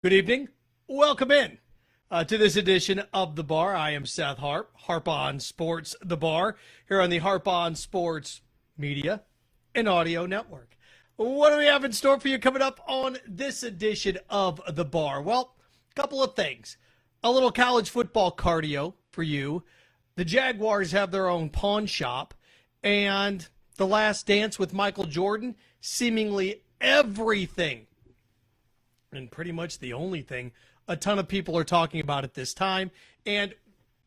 Good evening. Welcome in to this edition of The Bar. I am Seth Harp on Sports The Bar, here on the Harp on Sports Media and Audio Network. What do we have in store for you coming up on this edition of The Bar? Well, a couple of things. A little college football cardio for you. The Jaguars have their own pawn shop, and The Last Dance with Michael Jordan, seemingly everything and pretty much the only thing a ton of people are talking about at this time. And,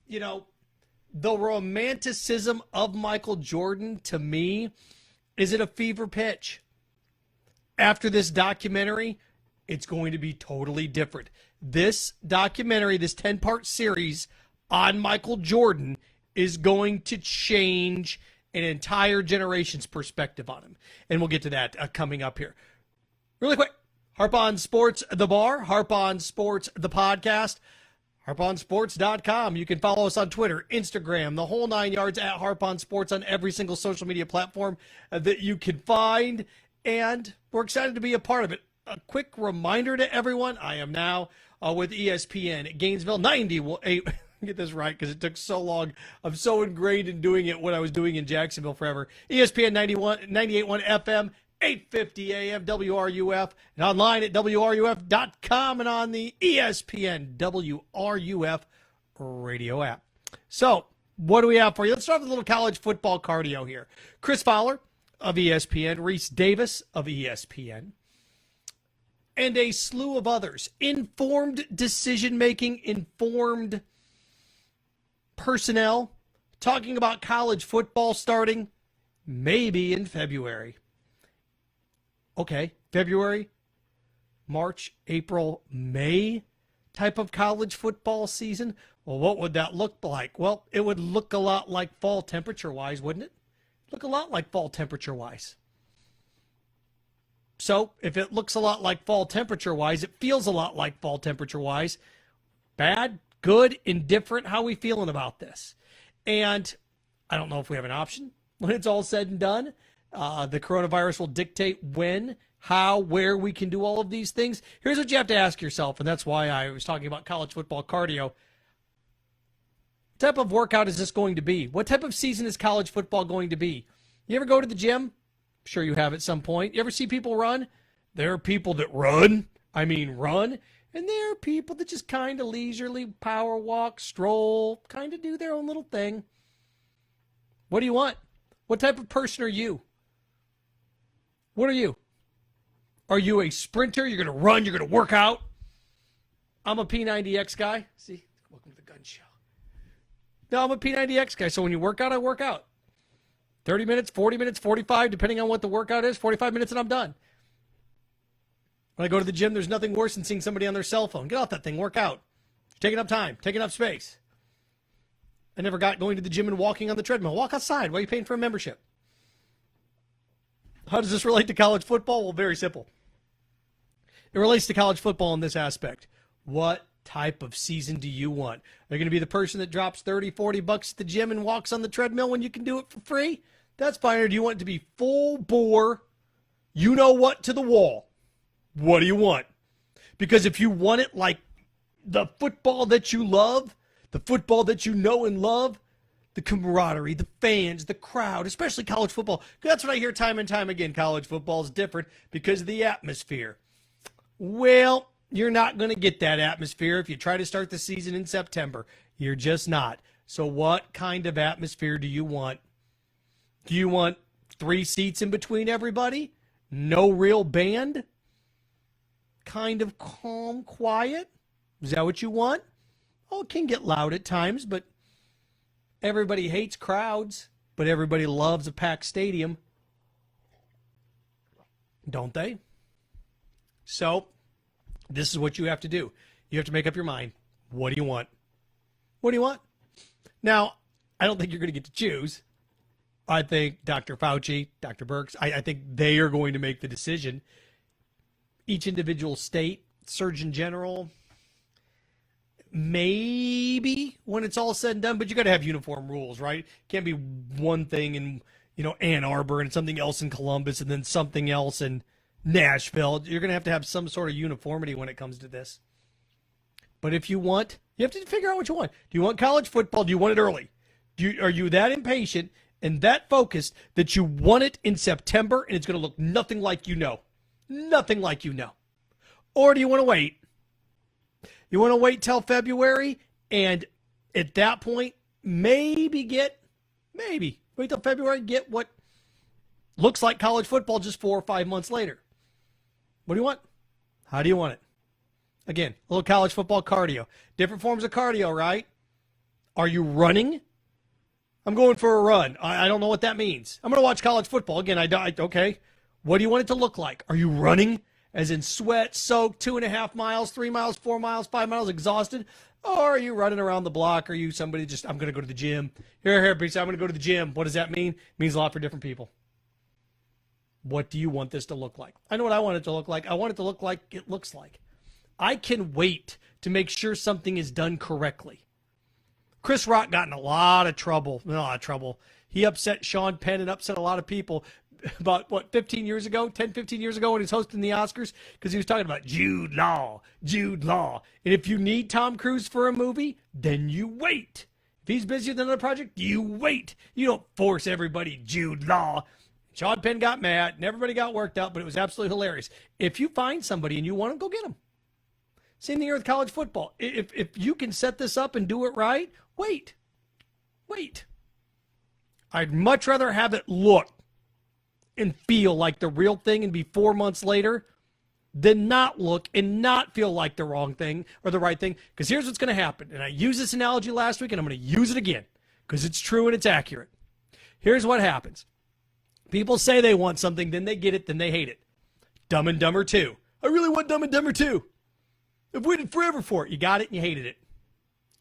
you know, the romanticism of Michael Jordan, to me, is it a fever pitch? After this documentary, it's going to be totally different. This documentary, this 10-part series on Michael Jordan, is going to change an entire generation's perspective on him. And we'll get to that coming up here. Really quick. Harp on Sports, The Bar, Harp on Sports, The Podcast, harponsports.com. You can follow us on Twitter, Instagram, the whole 9 yards at Harp on Sports on every single social media platform that you can find. And we're excited to be a part of it. A quick reminder to everyone, I am now with ESPN at Gainesville, 98. Get this right because it took so long. I'm so ingrained in doing it when I was doing in Jacksonville forever. ESPN 98.1 FM. 8:50 a.m. WRUF, and online at WRUF.com and on the ESPN WRUF radio app. So, what do we have for you? Let's start with a little college football cardio here. Chris Fowler of ESPN, Reese Davis of ESPN, and a slew of others. Informed decision-making, informed personnel, talking about college football starting maybe in February. Okay, February, March, April, May type of college football season. Well, what would that look like? Well, it would look a lot like fall temperature-wise, wouldn't it? Look a lot like fall temperature-wise. So, if it looks a lot like fall temperature-wise, it feels a lot like fall temperature-wise. Bad, good, indifferent, how are we feeling about this? And I don't know if we have an option when it's all said and done. The coronavirus will dictate when, how, where we can do all of these things. Here's what you have to ask yourself, and that's why I was talking about college football cardio. What type of workout is this going to be? What type of season is college football going to be? You ever go to the gym? I'm sure you have at some point. You ever see people run? There are people that run. Run. And there are people that just kind of leisurely power walk, stroll, kind of do their own little thing. What do you want? What type of person are you? What are you? Are you a sprinter? You're going to run? You're going to work out? I'm a P90X guy. See? Welcome to the gun show. No, I'm a P90X guy. So when you work out, I work out. 30 minutes, 40 minutes, 45, depending on what the workout is. 45 minutes and I'm done. When I go to the gym, there's nothing worse than seeing somebody on their cell phone. Get off that thing. Work out. You're taking up time. Taking up space. I never got going to the gym and walking on the treadmill. Walk outside. Why are you paying for a membership? How does this relate to college football? Well, very simple. It relates to college football in this aspect. What type of season do you want? Are you going to be the person that drops 30, 40 bucks at the gym and walks on the treadmill when you can do it for free? That's fine. Or do you want it to be full bore, you know what, to the wall? What do you want? Because if you want it like the football that you love, the football that you know and love, the camaraderie, the fans, the crowd, especially college football. That's what I hear time and time again. College football is different because of the atmosphere. Well, you're not going to get that atmosphere if you try to start the season in September. You're just not. So what kind of atmosphere do you want? Do you want 3 seats in between everybody? No real band? Kind of calm, quiet? Is that what you want? Oh, it can get loud at times, but everybody hates crowds, but everybody loves a packed stadium. Don't they? So, this is what you have to do. You have to make up your mind. What do you want? What do you want? Now, I don't think you're going to get to choose. I think Dr. Fauci, Dr. Birx, I think they are going to make the decision. Each individual state, Surgeon General, maybe when it's all said and done, but you got to have uniform rules, right? Can't be one thing in, Ann Arbor and something else in Columbus and then something else in Nashville. You're going to have some sort of uniformity when it comes to this. But if you want, you have to figure out what you want. Do you want college football? Do you want it early? Are you that impatient and that focused that you want it in September and it's going to look nothing like you know? Nothing like you know. Or do you want to wait? You want to wait till February and at that point maybe wait till February and get what looks like college football just 4 or 5 months later. What do you want? How do you want it? Again, a little college football cardio. Different forms of cardio, right? Are you running? I'm going for a run. I don't know what that means. I'm going to watch college football. Again, okay. What do you want it to look like? Are you running? As in sweat, soaked, 2.5 miles, 3 miles, 4 miles, 5 miles, exhausted? Or are you running around the block? Are you somebody just, I'm going to go to the gym. Here, Pete, I'm going to go to the gym. What does that mean? It means a lot for different people. What do you want this to look like? I know what I want it to look like. I want it to look like it looks like. I can wait to make sure something is done correctly. Chris Rock got in a lot of trouble. He upset Sean Penn and upset a lot of people about, 10, 15 years ago when he was hosting the Oscars because he was talking about Jude Law. And if you need Tom Cruise for a movie, then you wait. If he's busy with another project, you wait. You don't force everybody Jude Law. Sean Penn got mad and everybody got worked up, but it was absolutely hilarious. If you find somebody and you want them, go get them. Same thing here with college football. If you can set this up and do it right, wait. I'd much rather have it look and feel like the real thing and be 4 months later than not look and not feel like the wrong thing or the right thing. Because here's what's going to happen. And I used this analogy last week and I'm going to use it again because it's true and it's accurate. Here's what happens. People say they want something, then they get it, then they hate it. Dumb and Dumber 2. I really want Dumb and Dumber 2. I've waited forever for it. You got it and you hated it.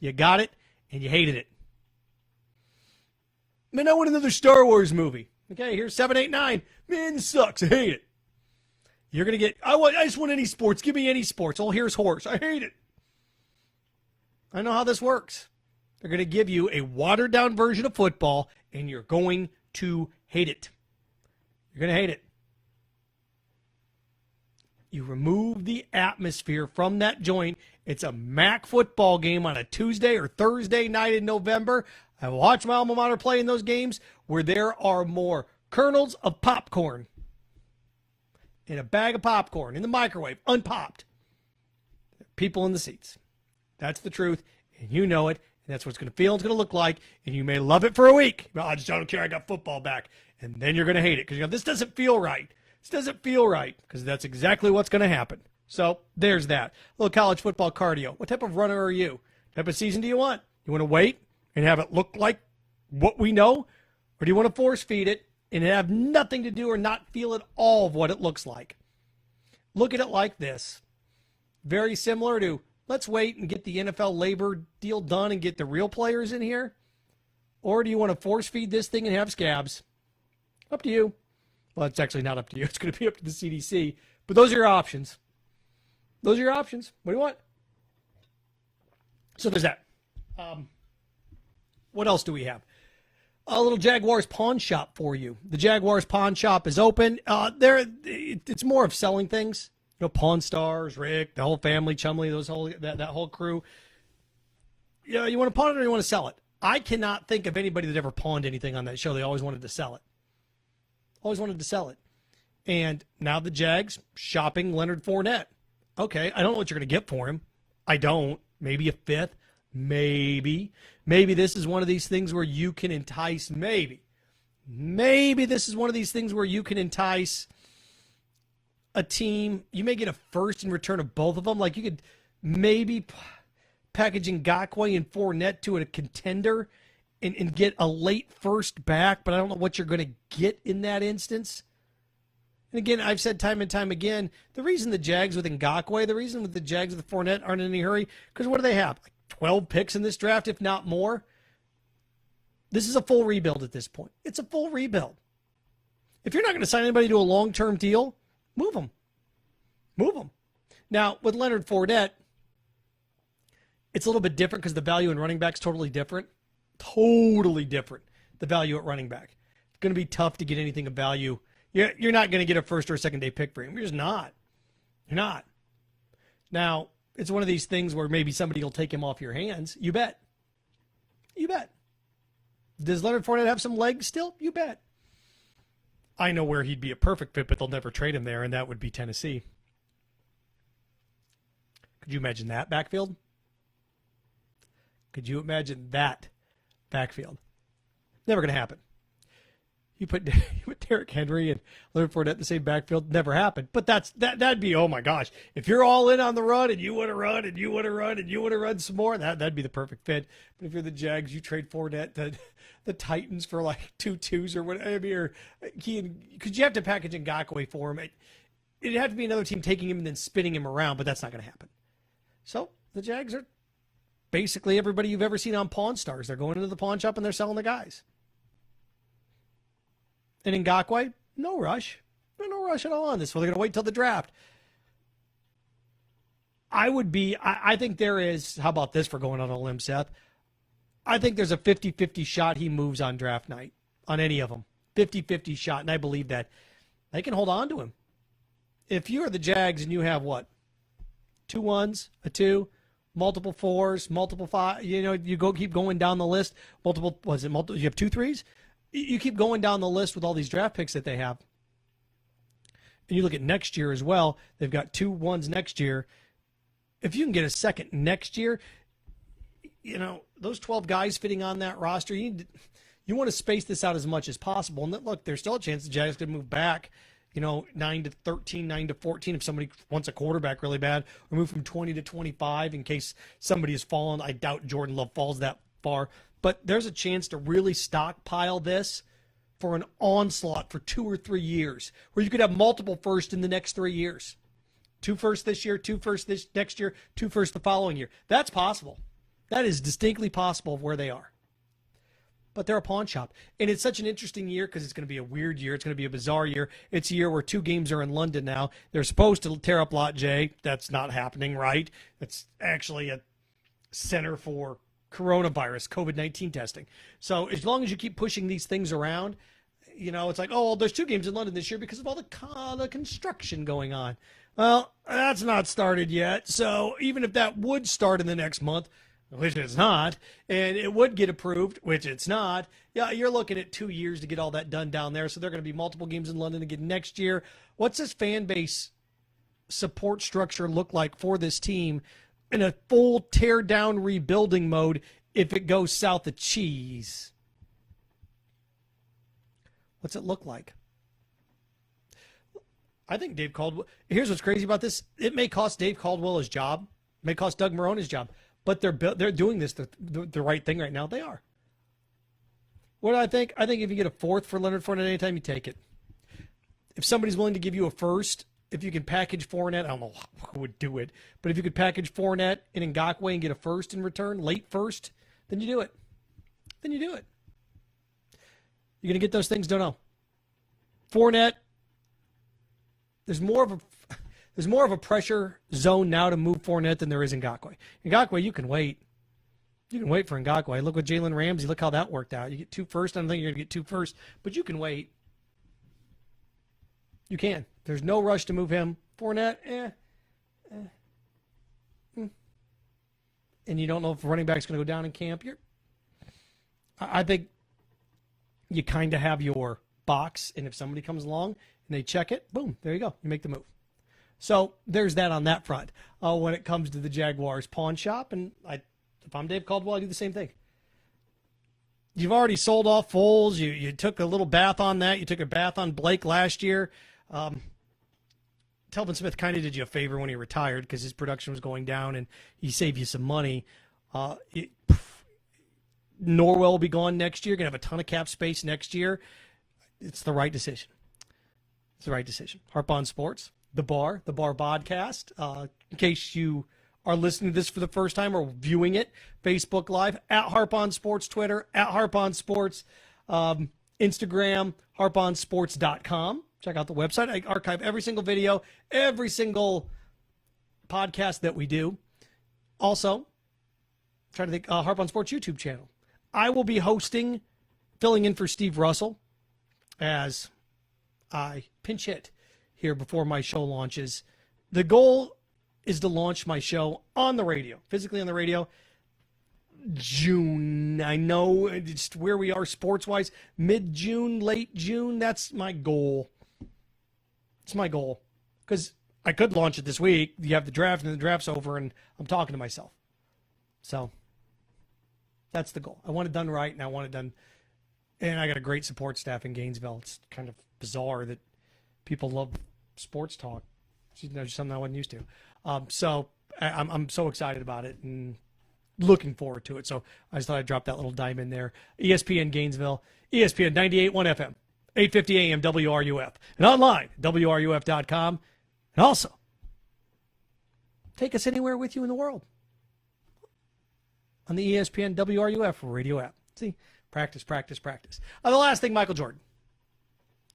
You got it and you hated it. Man, I want another Star Wars movie. Okay, here's 7, 8, 9. Man, this sucks. I hate it. You're going to get, I just want any sports. Give me any sports. Oh, here's horse. I hate it. I know how this works. They're going to give you a watered-down version of football, and you're going to hate it. You're going to hate it. You remove the atmosphere from that joint. It's a MAC football game on a Tuesday or Thursday night in November. I watch my alma mater play in those games where there are more kernels of popcorn in a bag of popcorn in the microwave, unpopped. People in the seats. That's the truth, and you know it, and that's what it's going to feel and it's going to look like, and you may love it for a week. I don't care, I got football back. And then you're going to hate it because you go, this doesn't feel right. This doesn't feel right because that's exactly what's going to happen. So there's that. A little college football cardio. What type of runner are you? What type of season do you want? You want to wait and have it look like what we know? Or do you want to force feed it and have nothing to do or not feel at all of what it looks like? Look at it like this. Very similar to let's wait and get the NFL labor deal done and get the real players in here. Or do you want to force feed this thing and have scabs? Up to you. Well, it's actually not up to you. It's going to be up to the CDC. But those are your options. Those are your options. What do you want? So there's that. What else do we have? A little Jaguars pawn shop for you. The Jaguars pawn shop is open. It's more of selling things. You know, Pawn Stars, Rick, the whole family, Chumley, that whole crew. You know, you want to pawn it or you want to sell it? I cannot think of anybody that ever pawned anything on that show. They always wanted to sell it. Always wanted to sell it. And now the Jags shopping Leonard Fournette. Okay, I don't know what you're going to get for him. I don't. Maybe a fifth. Maybe. Maybe this is one of these things where you can entice. Maybe this is one of these things where you can entice a team. You may get a first in return of both of them. Like you could maybe package Ngakoue and Fournette to a contender and get a late first back, but I don't know what you're going to get in that instance. And again, I've said time and time again, the reason the Jags with Ngakoue, the reason with the Jags with Fournette aren't in any hurry, because what do they have? Like 12 picks in this draft, if not more? This is a full rebuild at this point. It's a full rebuild. If you're not going to sign anybody to a long-term deal, move them. Move them. Now, with Leonard Fournette, it's a little bit different because the value in running back is totally different. Totally different, the value at running back. It's going to be tough to get anything of value You're not going to get a first or second day pick for him. You're just not. You're not. Now, it's one of these things where maybe somebody will take him off your hands. You bet. You bet. Does Leonard Fournette have some legs still? You bet. I know where he'd be a perfect fit, but they'll never trade him there, and that would be Tennessee. Could you imagine that backfield? Could you imagine that backfield? Never going to happen. You put Derrick Henry and Leonard Fournette in the same backfield, never happened. But that'd be, oh my gosh. If you're all in on the run and you want to run and you want to run and you want to run some more, that'd be the perfect fit. But if you're the Jags, you trade Fournette to the Titans for like 2-2s or whatever. Because you have to package Ngakoue for him. It'd have to be another team taking him and then spinning him around, but that's not going to happen. So the Jags are basically everybody you've ever seen on Pawn Stars. They're going into the pawn shop and they're selling the guys. And Ngakoue, no rush. No rush at all on this. Well, they're going to wait till the draft. I think there is, how about this for going on a limb, Seth? I think there's a 50-50 shot he moves on draft night, on any of them. 50-50 shot, and I believe that. They can hold on to him. If you are the Jags and you have what? 2 1s, a 2, multiple 4s, multiple 5, keep going down the list. You have 2 3s? You keep going down the list with all these draft picks that they have. And you look at next year as well. They've got 2 1s next year. If you can get a second next year, those 12 guys fitting on that roster, you want to space this out as much as possible. And look, there's still a chance the Jags could move back, 9 to 13, 9 to 14 if somebody wants a quarterback really bad, or move from 20 to 25 in case somebody has fallen. I doubt Jordan Love falls that far. But there's a chance to really stockpile this for an onslaught for 2 or 3 years, where you could have multiple firsts in the next 3 years. 2 firsts this year, 2 firsts this next year, 2 firsts the following year. That's possible. That is distinctly possible of where they are. But they're a pawn shop. And it's such an interesting year because it's going to be a weird year. It's going to be a bizarre year. It's a year where 2 games are in London now. They're supposed to tear up Lot J. That's not happening, right? It's actually a center for coronavirus, COVID-19 testing. So as long as you keep pushing these things around, it's like, oh, well, there's 2 games in London this year because of all the construction going on. Well, that's not started yet. So even if that would start in the next month, which it's not, and it would get approved, which it's not, you're looking at 2 years to get all that done down there. So there are going to be multiple games in London again next year. What's this fan base support structure look like for this team in a full tear-down rebuilding mode if it goes south of cheese? What's it look like? I think Dave Caldwell, here's what's crazy about this. It may cost Dave Caldwell his job. It may cost Doug Marrone his job. But they're doing this the right thing right now. They are. What do I think? I think if you get a 4th for Leonard Fournette anytime, you take it. If somebody's willing to give you a 1st, if you can package Fournette, I don't know who would do it, but if you could package Fournette and Ngakoue and get a 1st in return, late 1st, then you do it. Then you do it. You're going to get those things? Don't know. Fournette, there's more of a pressure zone now to move Fournette than there is Ngakoue. Ngakoue, you can wait. You can wait for Ngakoue. Look with Jalen Ramsey. Look how that worked out. You get 2 firsts. I don't think you're going to get 2 firsts, but you can wait. You can. There's no rush to move him. Fournette, and you don't know if running back's going to go down in camp. I think you kind of have your box, and if somebody comes along and they check it, boom, there you go. You make the move. So there's that on that front when it comes to the Jaguars pawn shop. And if I'm Dave Caldwell, I do the same thing. You've already sold off Foles. You took a little bath on that. You took a bath on Blake last year. Telvin Smith kind of did you a favor when he retired because his production was going down and he saved you some money. Norwell will be gone next year. You're going to have a ton of cap space next year. It's the right decision. It's the right decision. Harp on Sports, The Bar podcast. In case you are listening to this for the first time or viewing it, Facebook Live, at Harp on Sports, Twitter, at Harp on Sports, Instagram, harponsports.com. Check out the website. I archive every single video, every single podcast that we do. Also, try to think, Harp on Sports YouTube channel. I will be filling in for Steve Russell as I pinch hit here before my show launches. The goal is to launch my show on the radio, physically on the radio, June. I know it's where we are sports-wise, mid-June, late June. That's my goal. It's my goal. Because I could launch it this week. You have the draft, and the draft's over, and I'm talking to myself. So that's the goal. I want it done right, and I want it done. And I got a great support staff in Gainesville. It's kind of bizarre that people love sports talk. It's something I wasn't used to. So I'm so excited about it and looking forward to it. So I just thought I'd drop that little dime in there. ESPN Gainesville, ESPN 98.1 FM, 850 AM WRUF, and online, WRUF.com. And also, take us anywhere with you in the world on the ESPN WRUF radio app. See, practice. The last thing, Michael Jordan.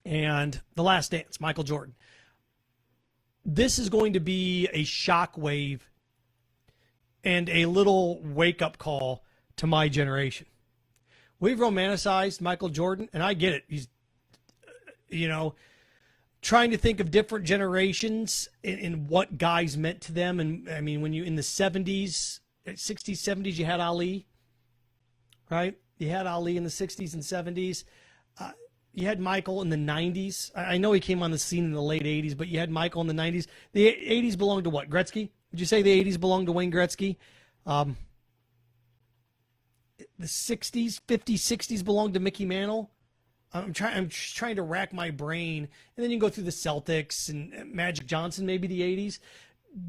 And The Last Dance, Michael Jordan. This is going to be a shockwave and a little wake-up call to my generation. We've romanticized Michael Jordan, and I get it. He's, trying to think of different generations and what guys meant to them. And, I mean, when you in the 70s, 60s, 70s, you had Ali, right? You had Ali in the 60s and 70s. You had Michael in the 90s. I know he came on the scene in the late 80s, but you had Michael in the 90s. The 80s belonged to what? Gretzky? Would you say the 80s belonged to Wayne Gretzky? The 60s, 50s, 60s belonged to Mickey Mantle. I'm trying to rack my brain. And then you go through the Celtics and Magic Johnson, maybe the 80s.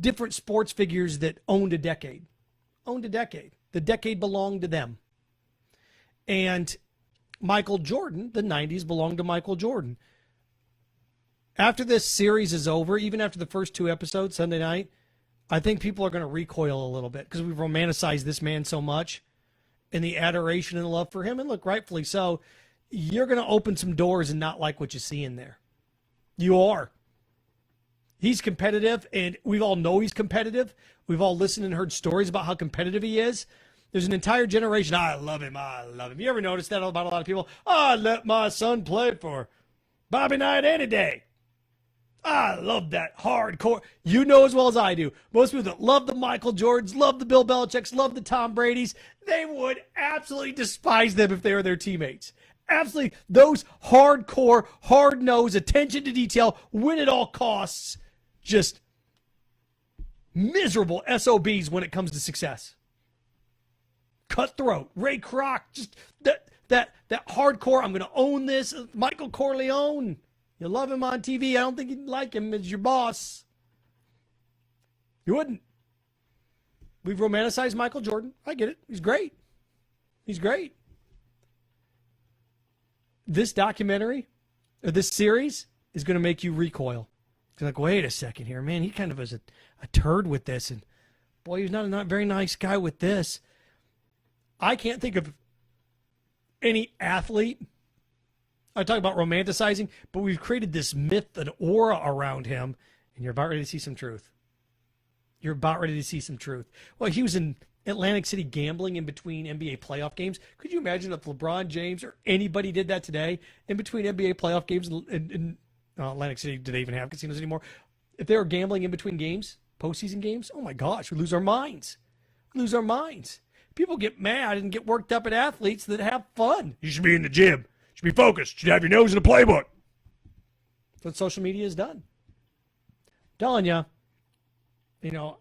Different sports figures that owned a decade. The decade belonged to them. And Michael Jordan, the 90s belonged to Michael Jordan. After this series is over, even after the first two episodes Sunday night, I think people are going to recoil a little bit because we've romanticized this man so much and the adoration and love for him. And look, rightfully so, you're going to open some doors and not like what you see in there. You are. He's competitive, and we all know he's competitive. We've all listened and heard stories about how competitive he is. There's an entire generation, I love him. You ever notice that about a lot of people? I let my son play for Bobby Knight any day. I love that hardcore. You know as well as I do. Most people that love the Michael Jordans, love the Bill Belichicks, love the Tom Bradys, they would absolutely despise them if they were their teammates. Absolutely. Those hardcore, hard-nosed, attention to detail, win at all costs, just miserable SOBs when it comes to success. Cutthroat, Ray Kroc, just that hardcore, I'm going to own this. Michael Corleone, you love him on TV. I don't think you'd like him as your boss. You wouldn't. We've romanticized Michael Jordan. I get it. He's great. This documentary, or this series, is going to make you recoil. You're like, wait a second here, man. He kind of is a turd with this. And, boy, he's not a very nice guy with this. I can't think of any athlete. I talk about romanticizing, but we've created this myth, an aura around him, and you're about ready to see some truth. Well, he was in Atlantic City gambling in between NBA playoff games. Could you imagine if LeBron James or anybody did that today in between NBA playoff games in Atlantic City? Do they even have casinos anymore? If they were gambling in between games, postseason games, oh my gosh, we lose our minds. People get mad and get worked up at athletes that have fun. You should be in the gym. You should be focused. You should have your nose in the playbook. That's what social media has done. I'm telling you,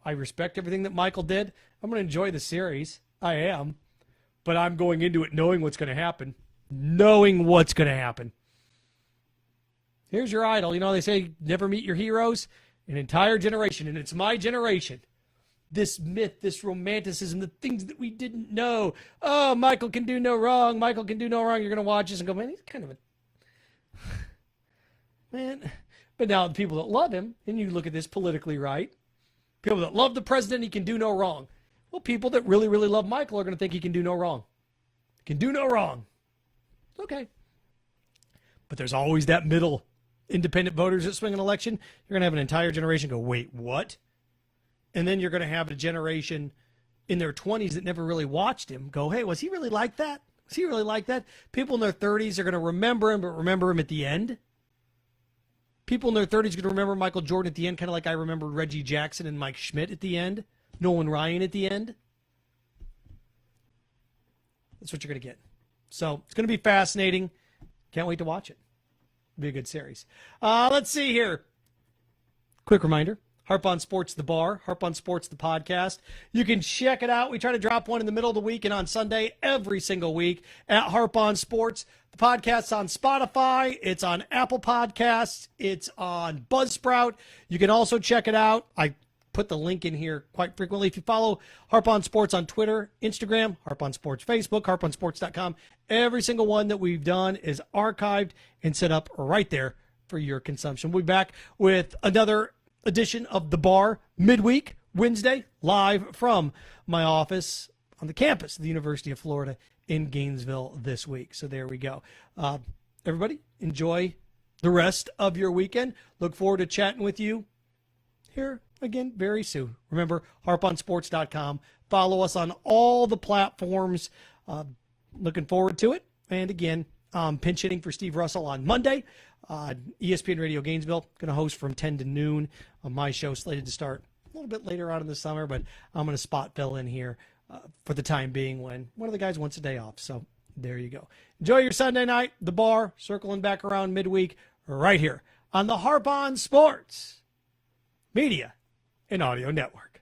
I respect everything that Michael did. I'm going to enjoy the series. I am. But I'm going into it knowing what's going to happen. Here's your idol. They say never meet your heroes. An entire generation, and it's my generation. This myth, this romanticism, the things that we didn't know. Oh, Michael can do no wrong. You're going to watch this and go, man, he's kind of a... Man. But now the people that love him, and you look at this politically right, people that love the president, he can do no wrong. Well, people that really, really love Michael are going to think he can do no wrong. Okay. But there's always that middle independent voters that swing an election. You're going to have an entire generation go, wait, what? And then you're going to have a generation in their 20s that never really watched him go, hey, was he really like that? People in their 30s are going to remember him, but remember him at the end. people in their 30s going to remember Michael Jordan at the end, kind of like I remember Reggie Jackson and Mike Schmidt at the end, Nolan Ryan at the end. That's what you're going to get. So it's going to be fascinating. Can't wait to watch it. It'll be a good series. Let's see here. Quick reminder. Harp on Sports, the bar. Harp on Sports, the podcast. You can check it out. We try to drop one in the middle of the week and on Sunday every single week at Harp on Sports. The podcast's on Spotify. It's on Apple Podcasts. It's on Buzzsprout. You can also check it out. I put the link in here quite frequently. If you follow Harp on Sports on Twitter, Instagram, Harp on Sports Facebook, harponsports.com, every single one that we've done is archived and set up right there for your consumption. We'll be back with another edition of The Bar midweek, Wednesday, live from my office on the campus of the University of Florida in Gainesville this week. So there we go. Everybody, enjoy the rest of your weekend. Look forward to chatting with you here again very soon. Remember, harponsports.com. Follow us on all the platforms. Looking forward to it. And again, pinch hitting for Steve Russell on Monday. ESPN Radio Gainesville, going to host from 10 to noon on my show, slated to start a little bit later on in the summer, but I'm going to spot fill in here for the time being when one of the guys wants a day off. So there you go. Enjoy your Sunday night. The Bar, circling back around midweek right here on the Harp on Sports Media and Audio Network.